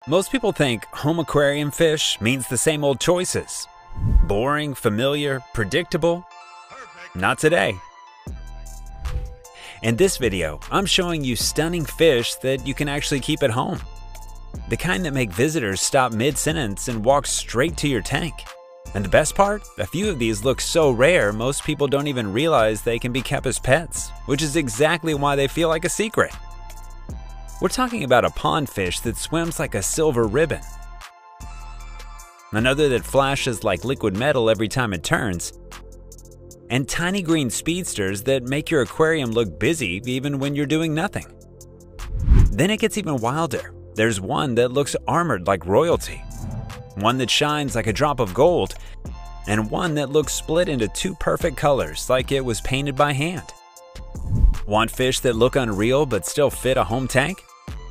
Most people think home aquarium fish means the same old choices. Boring, familiar, predictable? Not today. In this video, I'm showing you stunning fish that you can actually keep at home. The kind that make visitors stop mid-sentence and walk straight to your tank. And the best part? A few of these look so rare, most people don't even realize they can be kept as pets, which is exactly why they feel like a secret. We're talking about a pond fish that swims like a silver ribbon, another that flashes like liquid metal every time it turns, and tiny green speedsters that make your aquarium look busy even when you're doing nothing. Then it gets even wilder. There's one that looks armored like royalty, one that shines like a drop of gold, and one that looks split into two perfect colors like it was painted by hand. Want fish that look unreal but still fit a home tank?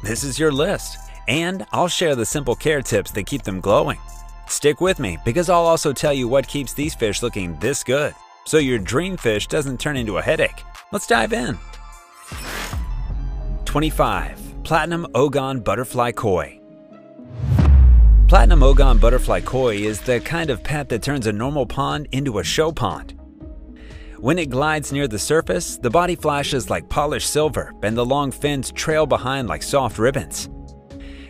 This is your list, and I'll share the simple care tips that keep them glowing. Stick with me because I'll also tell you what keeps these fish looking this good, so your dream fish doesn't turn into a headache. Let's dive in. 25. Platinum Ogon Butterfly Koi. Platinum Ogon Butterfly Koi is the kind of pet that turns a normal pond into a show pond. When it glides near the surface, the body flashes like polished silver and the long fins trail behind like soft ribbons.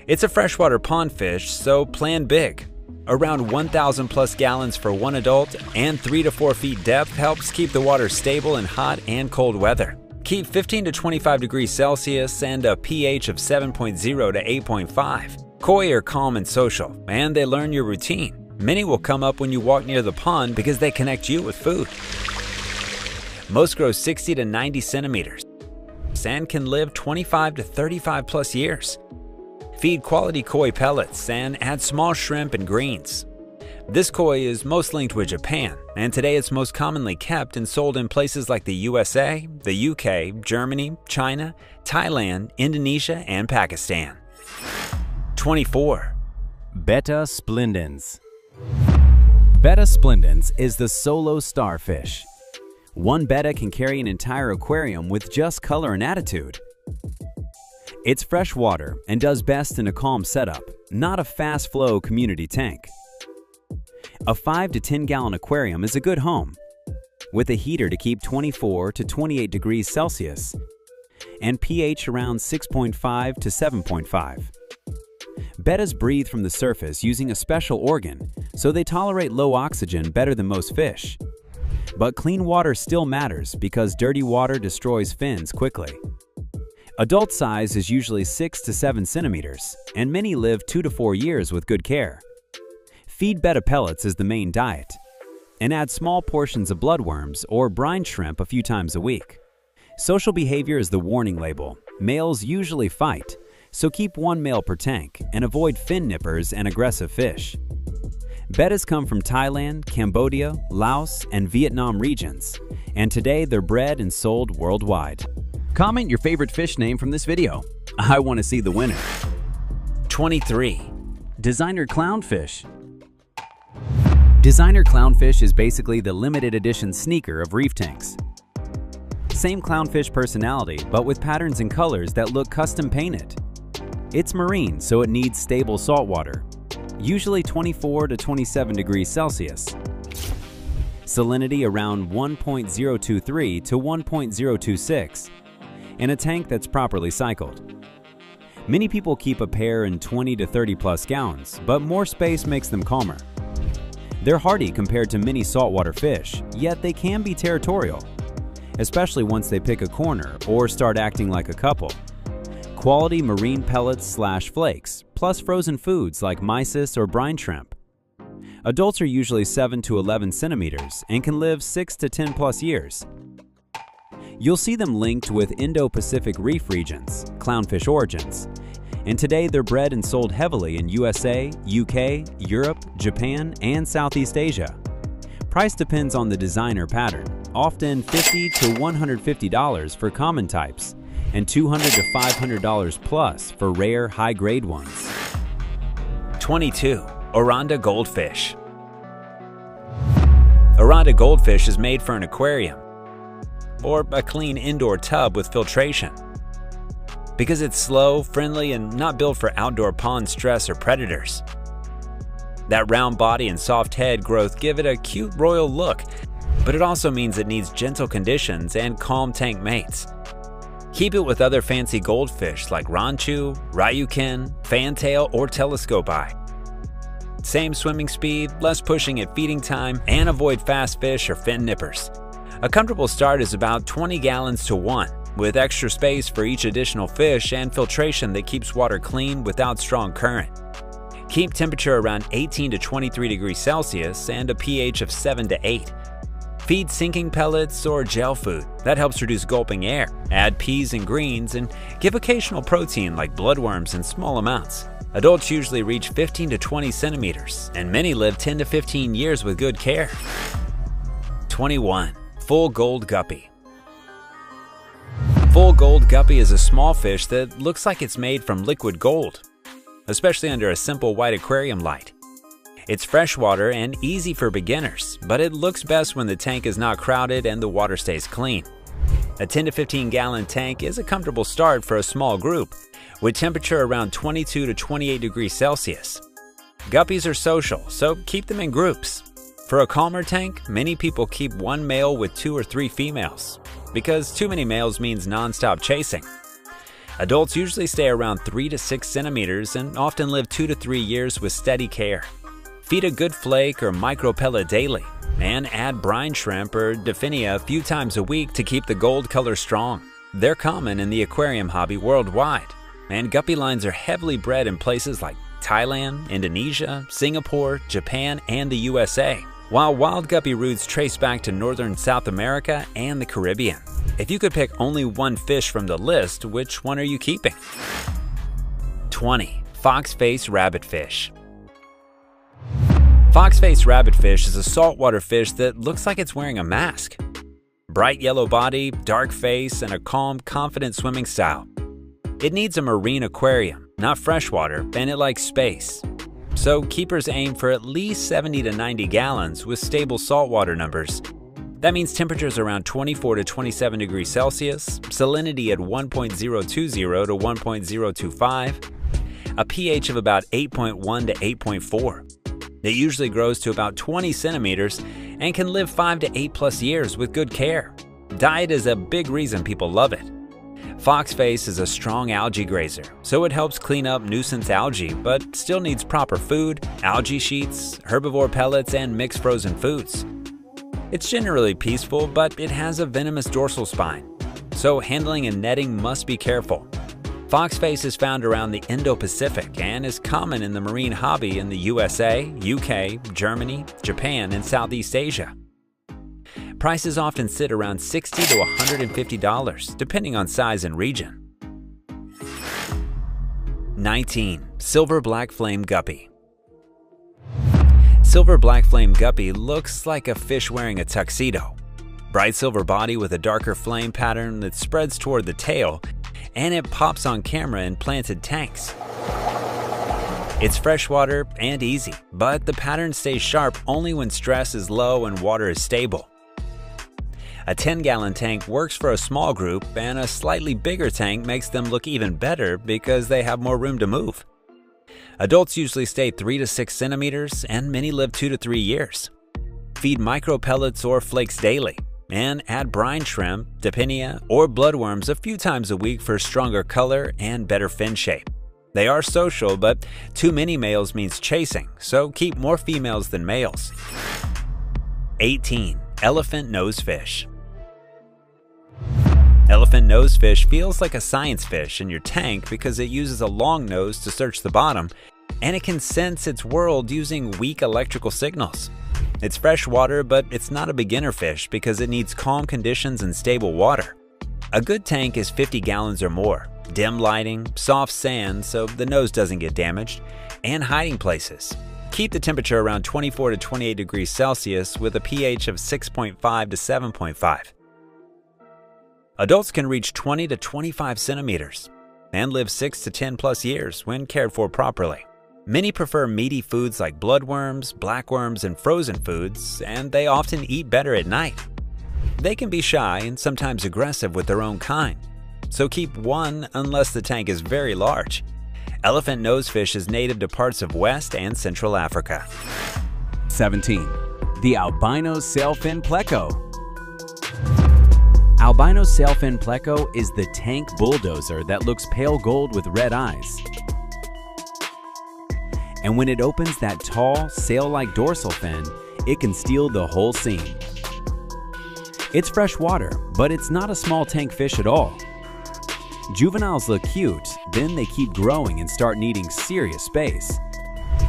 It's a freshwater pond fish, so plan big. Around 1,000 plus gallons for one adult and 3 to 4 feet depth helps keep the water stable in hot and cold weather. Keep 15 to 25 degrees Celsius and a pH of 7.0 to 8.5. Koi are calm and social, and they learn your routine. Many will come up when you walk near the pond because they connect you with food. Most grow 60 to 90 centimeters and can live 25 to 35 plus years. Feed quality koi pellets and add small shrimp and greens. This koi is most linked with Japan, and today it's most commonly kept and sold in places like the USA, the UK, Germany, China, Thailand, Indonesia, and Pakistan. 24. Betta splendens. Betta splendens is the solo starfish. One betta can carry an entire aquarium with just color and attitude. It's freshwater and does best in a calm setup, not a fast flow community tank. A 5 to 10 gallon aquarium is a good home, with a heater to keep 24 to 28 degrees Celsius and pH around 6.5 to 7.5. Bettas breathe from the surface using a special organ, so they tolerate low oxygen better than most fish. But clean water still matters because dirty water destroys fins quickly. Adult size is usually 6 to 7 centimeters, and many live 2 to 4 years with good care. Feed betta pellets as the main diet, and add small portions of bloodworms or brine shrimp a few times a week. Social behavior is the warning label. Males usually fight, so keep one male per tank and avoid fin nippers and aggressive fish. Bettas come from Thailand, Cambodia, Laos, and Vietnam regions, and today they're bred and sold worldwide. Comment your favorite fish name from this video. I want to see the winner. 23. Designer clownfish. Designer clownfish is basically the limited edition sneaker of reef tanks. Same clownfish personality, but with patterns and colors that look custom painted. It's marine, so it needs stable saltwater, usually 24 to 27 degrees Celsius. Salinity around 1.023 to 1.026, and a tank that's properly cycled. Many people keep a pair in 20 to 30 plus gallons, but more space makes them calmer. They're hardy compared to many saltwater fish, yet they can be territorial, especially once they pick a corner or start acting like a couple. Quality marine pellets / flakes, plus frozen foods like mysis or brine shrimp. Adults are usually 7 to 11 centimeters and can live 6 to 10 plus years. You'll see them linked with Indo-Pacific reef regions, clownfish origins, and today they're bred and sold heavily in USA, UK, Europe, Japan, and Southeast Asia. Price depends on the designer pattern, often $50 to $150 for common types, and $200 to $500 plus for rare, high-grade ones. 22. Oranda Goldfish. Oranda Goldfish is made for an aquarium or a clean indoor tub with filtration. because it's slow, friendly, and not built for outdoor pond stress or predators. That round body and soft head growth give it a cute royal look, but it also means it needs gentle conditions and calm tank mates. Keep it with other fancy goldfish like ranchu, ryukin, fantail, or telescope eye. Same swimming speed, less pushing at feeding time, and avoid fast fish or fin nippers. A comfortable start is about 20 gallons to 1, with extra space for each additional fish and filtration that keeps water clean without strong current. Keep temperature around 18 to 23 degrees Celsius and a pH of 7 to 8. Feed sinking pellets or gel food. That helps reduce gulping air. Add peas and greens, and give occasional protein like bloodworms in small amounts. Adults usually reach 15 to 20 centimeters, and many live 10 to 15 years with good care. 21. Full gold guppy. Full gold guppy is a small fish that looks like it's made from liquid gold, especially under a simple white aquarium light. It's freshwater and easy for beginners, but it looks best when the tank is not crowded and the water stays clean. A 10 to 15 gallon tank is a comfortable start for a small group, with temperature around 22 to 28 degrees Celsius. Guppies are social, so keep them in groups. For a calmer tank, many people keep one male with 2 or 3 females, because too many males means non-stop chasing. Adults usually stay around 3 to 6 centimeters and often live 2 to 3 years with steady care. Feed a good flake or micro pellet daily, and add brine shrimp or Daphnia a few times a week to keep the gold color strong. They're common in the aquarium hobby worldwide, and guppy lines are heavily bred in places like Thailand, Indonesia, Singapore, Japan, and the USA, while wild guppy roots trace back to northern South America and the Caribbean. If you could pick only one fish from the list, which one are you keeping? 20. Foxface rabbitfish. Foxface rabbitfish is a saltwater fish that looks like it's wearing a mask. Bright yellow body, dark face, and a calm, confident swimming style. It needs a marine aquarium, not freshwater, and it likes space. So keepers aim for at least 70 to 90 gallons with stable saltwater numbers. That means temperatures around 24 to 27 degrees Celsius, salinity at 1.020 to 1.025, a pH of about 8.1 to 8.4. It usually grows to about 20 centimeters and can live 5 to 8 plus years with good care. Diet is a big reason people love it. Foxface is a strong algae grazer, so it helps clean up nuisance algae, but still needs proper food, algae sheets, herbivore pellets, and mixed frozen foods. It's generally peaceful, but it has a venomous dorsal spine, so handling and netting must be careful. Foxface is found around the Indo-Pacific and is common in the marine hobby in the USA, UK, Germany, Japan, and Southeast Asia. Prices often sit around $60 to $150, depending on size and region. 19. Silver black flame guppy. Silver black flame guppy looks like a fish wearing a tuxedo. Bright silver body with a darker flame pattern that spreads toward the tail, and it pops on camera in planted tanks. It's freshwater and easy, but the pattern stays sharp only when stress is low and water is stable. A 10-gallon tank works for a small group, and a slightly bigger tank makes them look even better because they have more room to move. Adults usually stay 3 to 6 centimeters, and many live 2 to 3 years. Feed micro pellets or flakes daily, and add brine shrimp, Daphnia, or bloodworms a few times a week for stronger color and better fin shape. They are social, but too many males means chasing, so keep more females than males. 18. Elephant nosefish. Elephant nosefish feels like a science fish in your tank because it uses a long nose to search the bottom, and it can sense its world using weak electrical signals. It's freshwater, but it's not a beginner fish because it needs calm conditions and stable water. A good tank is 50 gallons or more, dim lighting, soft sand so the nose doesn't get damaged, and hiding places. Keep the temperature around 24 to 28 degrees Celsius with a pH of 6.5 to 7.5. Adults can reach 20 to 25 centimeters and live 6 to 10 plus years when cared for properly. Many prefer meaty foods like bloodworms, blackworms, and frozen foods, and they often eat better at night. They can be shy and sometimes aggressive with their own kind, so keep one unless the tank is very large. Elephant nosefish is native to parts of West and Central Africa. 17. The albino sailfin pleco. Albino sailfin pleco is the tank bulldozer that looks pale gold with red eyes. And when it opens that tall, sail-like dorsal fin, it can steal the whole scene. It's freshwater, but it's not a small tank fish at all. Juveniles look cute, then they keep growing and start needing serious space.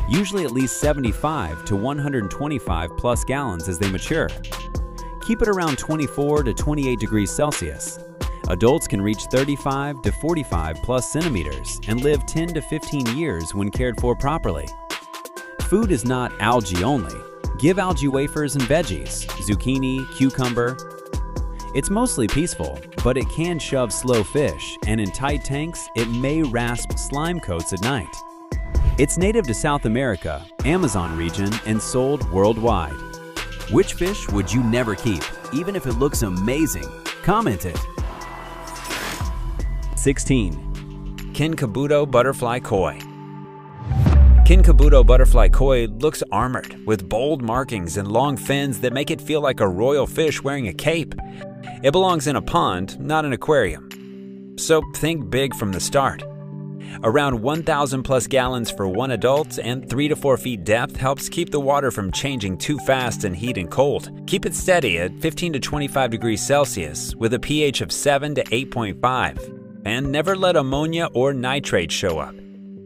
Usually at least 75 to 125 plus gallons as they mature. Keep it around 24 to 28 degrees Celsius. Adults can reach 35 to 45 plus centimeters and live 10 to 15 years when cared for properly. Food is not algae only. Give algae wafers and veggies, zucchini, cucumber. It's mostly peaceful, but it can shove slow fish, and in tight tanks, it may rasp slime coats at night. It's native to South America, Amazon region, and sold worldwide. Which fish would you never keep, even if it looks amazing? Comment it. 16. Kinkabuto butterfly koi. Kinkabuto butterfly koi looks armored, with bold markings and long fins that make it feel like a royal fish wearing a cape. It belongs in a pond, not an aquarium. So think big from the start. Around 1,000 plus gallons for one adult and 3 to 4 feet depth helps keep the water from changing too fast in heat and cold. Keep it steady at 15 to 25 degrees Celsius with a pH of 7 to 8.5, and never let ammonia or nitrate show up.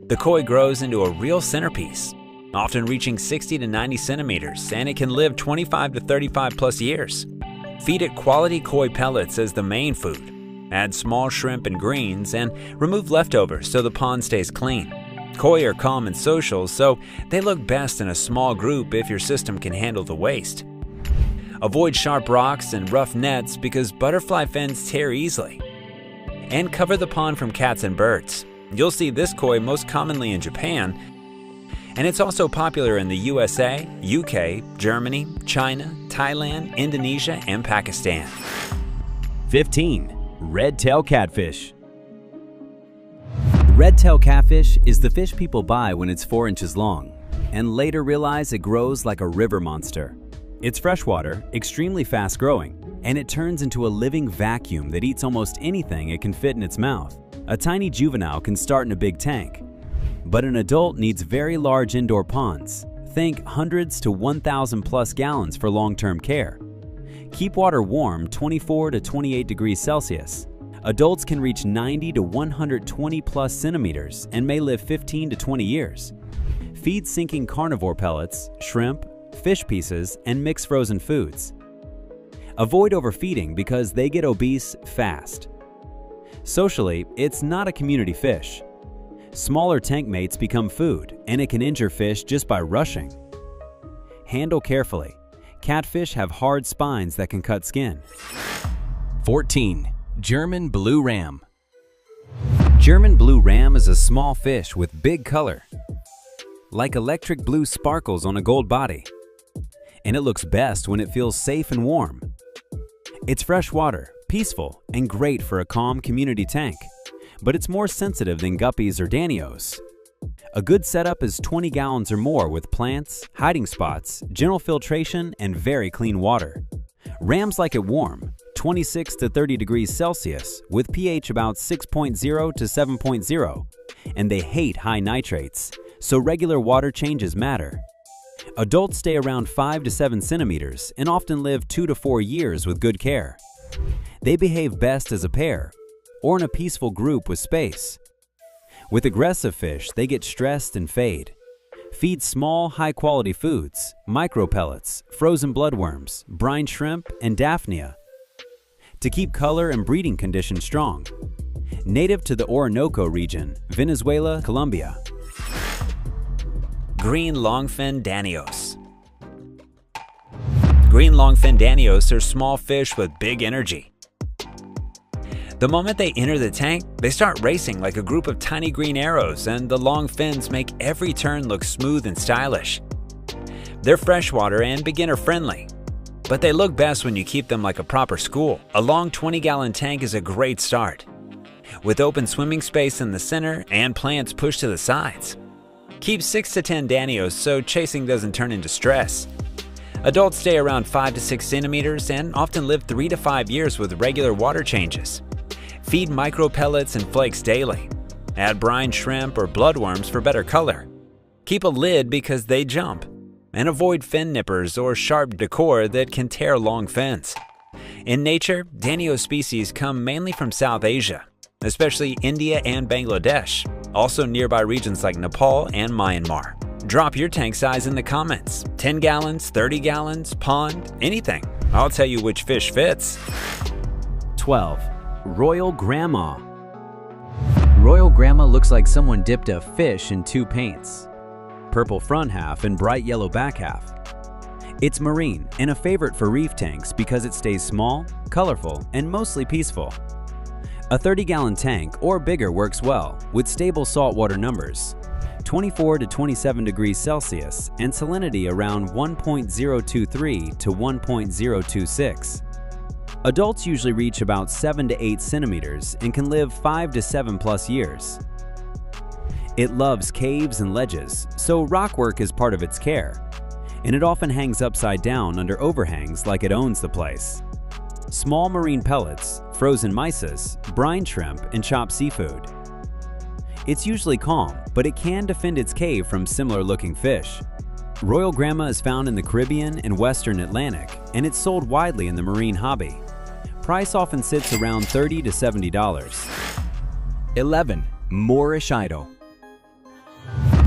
The koi grows into a real centerpiece, often reaching 60 to 90 centimeters, and it can live 25 to 35 plus years. Feed it quality koi pellets as the main food. Add small shrimp and greens, and remove leftovers so the pond stays clean. Koi are calm and social, so they look best in a small group if your system can handle the waste. Avoid sharp rocks and rough nets because butterfly fins tear easily. And cover the pond from cats and birds. You'll see this koi most commonly in Japan, and it's also popular in the USA, UK, Germany, China, Thailand, Indonesia, and Pakistan. 15. Red-tail catfish. Red-tail catfish is the fish people buy when it's 4 inches long, and later realize it grows like a river monster. It's freshwater, extremely fast-growing, and it turns into a living vacuum that eats almost anything it can fit in its mouth. A tiny juvenile can start in a big tank, but an adult needs very large indoor ponds. Think hundreds to 1,000 plus gallons for long-term care. Keep water warm 24 to 28 degrees Celsius. Adults can reach 90 to 120 plus centimeters and may live 15 to 20 years. Feed sinking carnivore pellets, shrimp, fish pieces, and mix frozen foods. Avoid overfeeding because they get obese fast. Socially, it's not a community fish. Smaller tank mates become food, and it can injure fish just by rushing. Handle carefully. Catfish have hard spines that can cut skin. 14. German blue ram. German blue ram is a small fish with big color, like electric blue sparkles on a gold body. And it looks best when it feels safe and warm. It's freshwater, peaceful, and great for a calm community tank, but it's more sensitive than guppies or danios. A good setup is 20 gallons or more with plants, hiding spots, gentle filtration, and very clean water. Rams like it warm, 26 to 30 degrees Celsius with pH about 6.0 to 7.0, and they hate high nitrates, so regular water changes matter. Adults stay around 5 to 7 centimeters and often live 2 to 4 years with good care. They behave best as a pair or in a peaceful group with space. With aggressive fish, they get stressed and fade. Feed small, high-quality foods, micro pellets, frozen bloodworms, brine shrimp, and daphnia to keep color and breeding conditions strong. Native to the Orinoco region, Venezuela, Colombia. Green longfin danios. Green longfin danios are small fish with big energy. The moment they enter the tank, they start racing like a group of tiny green arrows, and the long fins make every turn look smooth and stylish. They're freshwater and beginner-friendly, but they look best when you keep them like a proper school. A long 20-gallon tank is a great start. with open swimming space in the center and plants pushed to the sides. Keep 6 to 10 Danios so chasing doesn't turn into stress. Adults stay around 5 to 6 centimeters and often live 3 to 5 years with regular water changes. Feed micro pellets and flakes daily. Add brine shrimp or bloodworms for better color. Keep a lid because they jump. And avoid fin nippers or sharp decor that can tear long fins. In nature, Danio species come mainly from South Asia, especially India and Bangladesh, also nearby regions like Nepal and Myanmar. Drop your tank size in the comments. 10 gallons, 30 gallons, pond, anything. I'll tell you which fish fits. 12. Royal Grandma. Royal Grandma looks like someone dipped a fish in 2 paints. Purple front half and bright yellow back half. It's marine and a favorite for reef tanks because it stays small, colorful, and mostly peaceful. A 30-gallon tank or bigger works well with stable saltwater numbers, 24 to 27 degrees Celsius, and salinity around 1.023 to 1.026. Adults usually reach about 7 to 8 centimeters and can live 5 to 7 plus years. It loves caves and ledges, so rockwork is part of its care, and it often hangs upside down under overhangs like it owns the place. Small marine pellets, frozen mysis, brine shrimp, and chopped seafood. It's usually calm, but it can defend its cave from similar-looking fish. Royal Grandma is found in the Caribbean and Western Atlantic, and it's sold widely in the marine hobby. Price often sits around $30 to $70. 11. Moorish Idol.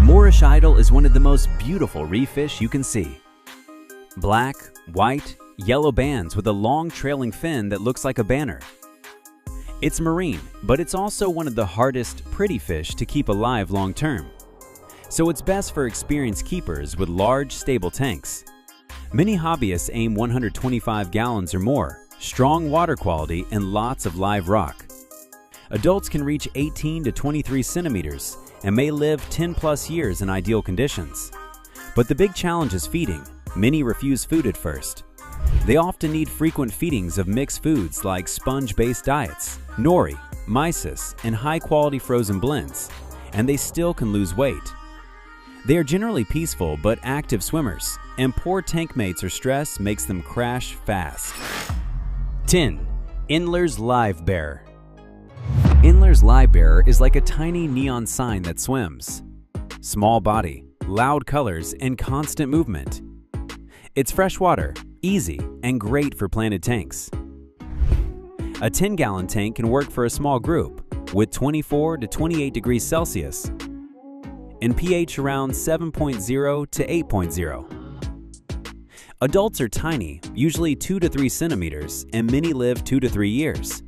Moorish Idol is one of the most beautiful reef fish you can see. Black, white, yellow bands with a long trailing fin that looks like a banner. It's marine, but it's also one of the hardest, pretty fish to keep alive long-term. So it's best for experienced keepers with large, stable tanks. Many hobbyists aim 125 gallons or more, strong water quality, and lots of live rock. Adults can reach 18 to 23 centimeters and may live 10 plus years in ideal conditions. But the big challenge is feeding. Many refuse food at first. They often need frequent feedings of mixed foods like sponge-based diets, nori, mysis, and high-quality frozen blends, and they still can lose weight. They are generally peaceful but active swimmers, and poor tank mates or stress makes them crash fast. 10. Inler's Live Bear. Inler's live bearer is like a tiny neon sign that swims. Small body, loud colors, and constant movement. It's freshwater, easy, and great for planted tanks. A 10-gallon tank can work for a small group with 24 to 28 degrees Celsius and pH around 7.0 to 8.0. Adults are tiny, usually 2 to 3 centimeters, and many live 2 to 3 years.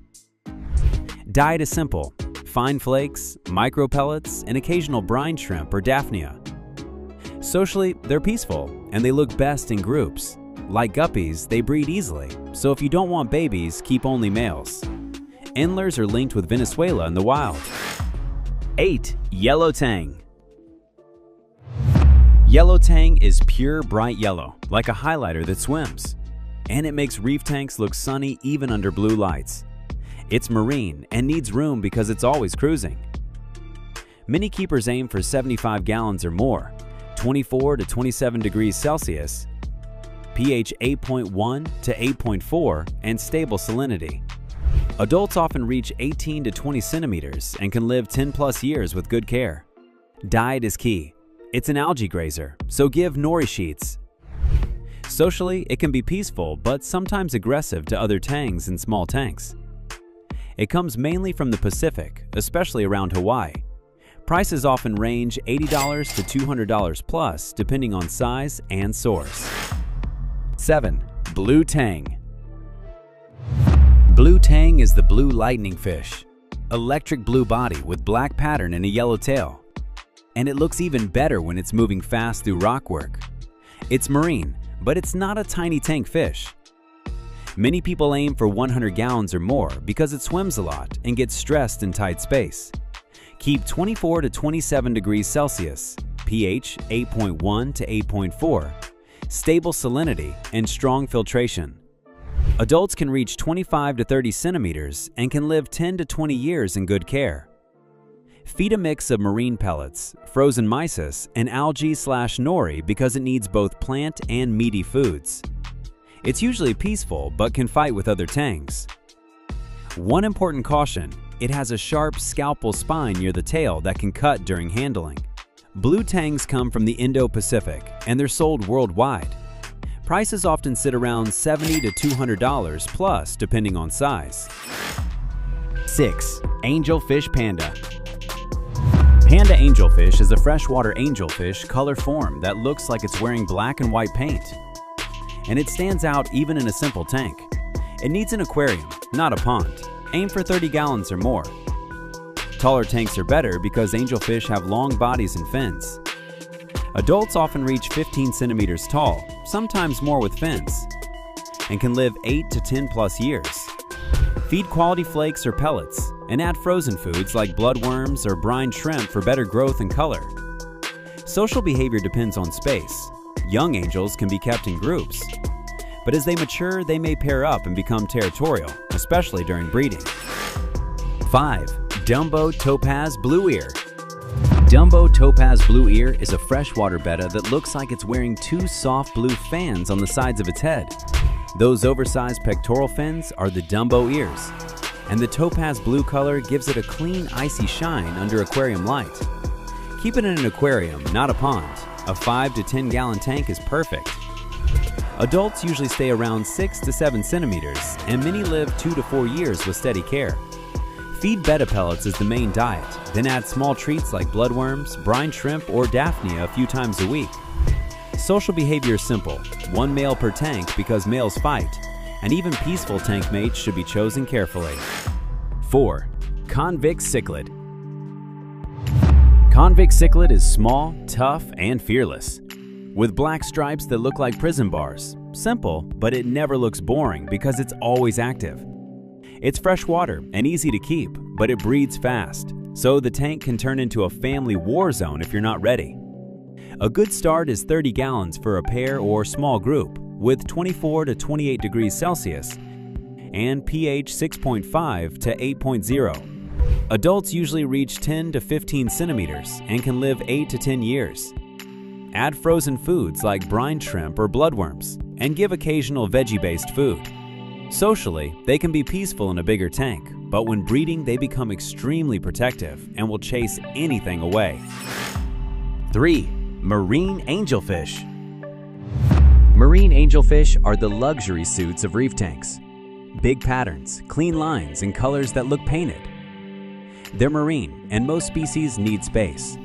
Diet is simple: fine flakes, micro pellets, and occasional brine shrimp or daphnia. Socially, they're peaceful, and they look best in groups. Like guppies, they breed easily, so if you don't want babies, keep only males. Inlers are linked with Venezuela in the wild. 8. Yellow Tang. Yellow Tang is pure bright yellow, like a highlighter that swims. And it makes reef tanks look sunny even under blue lights. It's marine and needs room because it's always cruising. Many keepers aim for 75 gallons or more, 24 to 27 degrees Celsius, pH 8.1 to 8.4, and stable salinity. Adults often reach 18 to 20 centimeters and can live 10 plus years with good care. Diet is key. It's an algae grazer, so give nori sheets. Socially, it can be peaceful but sometimes aggressive to other tangs and small tanks. It comes mainly from the Pacific, especially around Hawaii. Prices often range $80 to $200 plus, depending on size and source. 7. Blue Tang. Blue Tang is the blue lightning fish. Electric blue body with black pattern and a yellow tail. And it looks even better when it's moving fast through rockwork. It's marine, but it's not a tiny tank fish. Many people aim for 100 gallons or more because it swims a lot and gets stressed in tight space. Keep 24 to 27 degrees Celsius, pH 8.1 to 8.4, stable salinity, and strong filtration. Adults can reach 25 to 30 centimeters and can live 10 to 20 years in good care. Feed a mix of marine pellets, frozen mysis, and algae/nori because it needs both plant and meaty foods. It's usually peaceful but can fight with other tangs. One important caution: it has a sharp scalpel spine near the tail that can cut during handling. Blue tangs come from the Indo-Pacific and they're sold worldwide. Prices often sit around $70 to $200 plus depending on size. 6. Angelfish Panda. Panda angelfish is a freshwater angelfish color form that looks like it's wearing black and white paint. And it stands out even in a simple tank. It needs an aquarium, not a pond. Aim for 30 gallons or more. Taller tanks are better because angelfish have long bodies and fins. Adults often reach 15 centimeters tall, sometimes more with fins, and can live 8 to 10 plus years. Feed quality flakes or pellets, and add frozen foods like bloodworms or brine shrimp for better growth and color. Social behavior depends on space. Young angels can be kept in groups, but as they mature, they may pair up and become territorial, especially during breeding. 5. Dumbo Topaz Blue Ear. Dumbo Topaz Blue Ear is a freshwater betta that looks like it's wearing two soft blue fans on the sides of its head. Those oversized pectoral fins are the Dumbo ears, and the topaz blue color gives it a clean, icy shine under aquarium light. Keep it in an aquarium, not a pond. A 5 to 10 gallon tank is perfect. Adults usually stay around 6 to 7 centimeters, and many live 2 to 4 years with steady care. Feed betta pellets as the main diet, then add small treats like bloodworms, brine shrimp, or daphnia a few times a week. Social behavior is simple: one male per tank because males fight, and even peaceful tank mates should be chosen carefully. 4. Convict Cichlid. Convict cichlid is small, tough, and fearless, with black stripes that look like prison bars. Simple, but it never looks boring because it's always active. It's freshwater and easy to keep, but it breeds fast, so the tank can turn into a family war zone if you're not ready. A good start is 30 gallons for a pair or small group with 24 to 28 degrees Celsius and pH 6.5 to 8.0. Adults usually reach 10 to 15 centimeters and can live 8 to 10 years. Add frozen foods like brine shrimp or bloodworms and give occasional veggie-based food. Socially, they can be peaceful in a bigger tank, but when breeding they become extremely protective and will chase anything away. 3. Marine Angelfish. Marine angelfish are the luxury suits of reef tanks. Big patterns, clean lines, and colors that look painted. They're marine, and most species need space.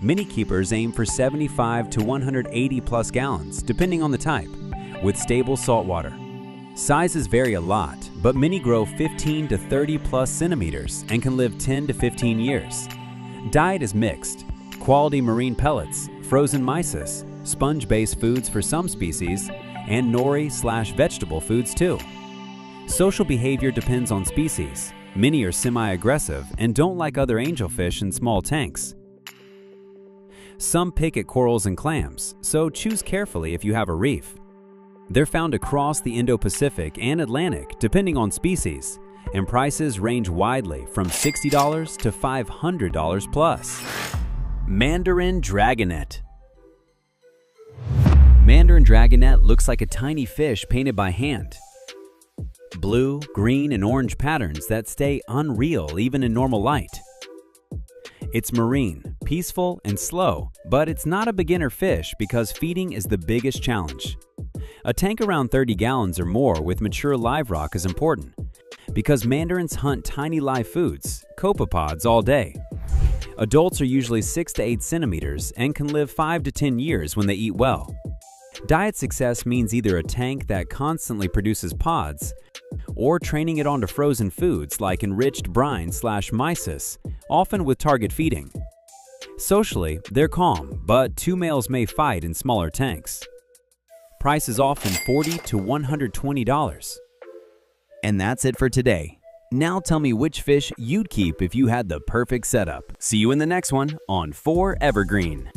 Many keepers aim for 75 to 180 plus gallons, depending on the type, with stable saltwater. Sizes vary a lot, but many grow 15 to 30 plus centimeters and can live 10 to 15 years. Diet is mixed. Quality marine pellets, frozen mysis, sponge-based foods for some species, and nori/vegetable foods too. Social behavior depends on species. Many are semi-aggressive and don't like other angelfish in small tanks. Some pick at corals and clams, so choose carefully if you have a reef. They're found across the Indo-Pacific and Atlantic depending on species, and prices range widely from $60 to $500 plus. Mandarin Dragonet. Mandarin Dragonet looks like a tiny fish painted by hand. Blue, green, and orange patterns that stay unreal even in normal light. It's marine, peaceful, and slow, but it's not a beginner fish because feeding is the biggest challenge. A tank around 30 gallons or more with mature live rock is important because mandarins hunt tiny live foods, copepods, all day. Adults are usually 6 to 8 centimeters and can live 5 to 10 years when they eat well. Diet success means either a tank that constantly produces pods or training it onto frozen foods like enriched brine/mysis, often with target feeding. Socially, they're calm, but two males may fight in smaller tanks. Price is often $40 to $120. And that's it for today. Now tell me which fish you'd keep if you had the perfect setup. See you in the next one on 4 Evergreen.